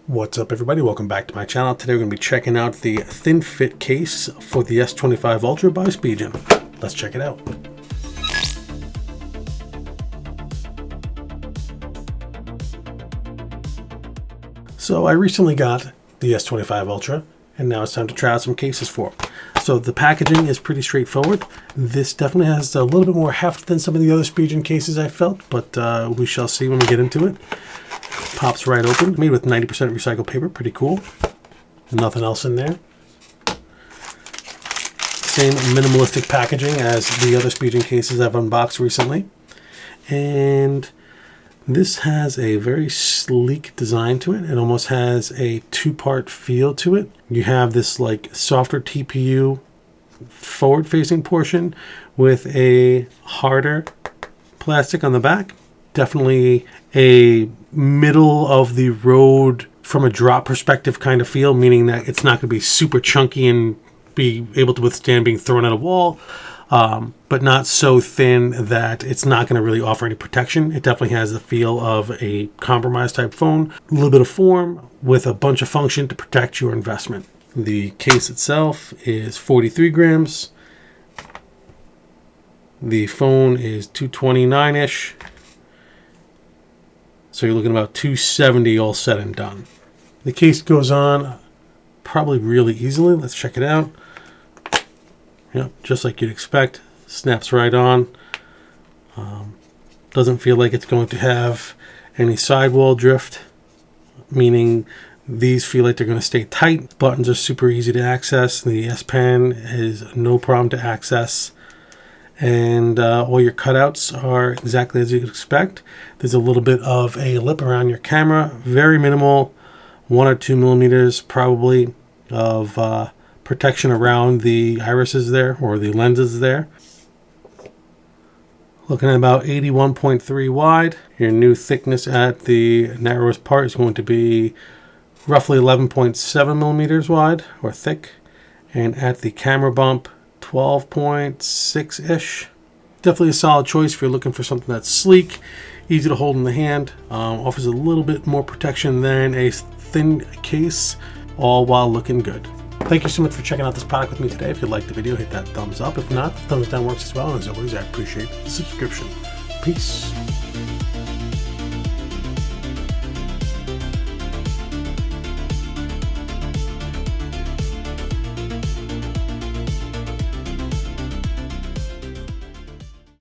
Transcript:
What's up, everybody? Welcome back to my channel. Today we're going to be checking out the Thin Fit case for the S25 Ultra by Spigen. Let's check it out. So I recently got the S25 Ultra, and now it's time to try out some cases for it. So the packaging is pretty straightforward. This definitely has a little bit more heft than some of the other Spigen cases I felt, but we shall see when we get into it. Pops right open, made with 90% recycled paper, pretty cool. Nothing else in there. Same minimalistic packaging as the other Spigen cases I've unboxed recently. And this has a very sleek design to it. It almost has a two-part feel to it. You have this like softer TPU forward-facing portion with a harder plastic on the back. Definitely a middle of the road from a drop perspective kind of feel, meaning that it's not going to be super chunky and be able to withstand being thrown at a wall, but not so thin that it's not going to really offer any protection. It definitely has the feel of a compromise type phone, a little bit of form with a bunch of function to protect your investment. The case itself is 43 grams. The phone is 229-ish. So you're looking at about 270 all said and done. The case goes on probably really easily. Let's check it out. Yep, just like you'd expect. Snaps right on. Doesn't feel like it's going to have any sidewall drift, meaning these feel like they're going to stay tight. Buttons are super easy to access. The S Pen is no problem to access. And all your cutouts are exactly as you'd expect. There's a little bit of a lip around your camera, very minimal, 1 or 2 millimeters probably of protection around the irises there, or the lenses there. Looking at about 81.3 wide. Your new thickness at the narrowest part is going to be roughly 11.7 millimeters wide, or thick. And at the camera bump, 12.6-ish. Definitely a solid choice if you're looking for something that's sleek, easy to hold in the hand, offers a little bit more protection than a thin case, all while looking good. Thank you so much for checking out this product with me today. If you liked the video, hit that thumbs up. If not, thumbs down works as well. And as always, I appreciate the subscription. Peace.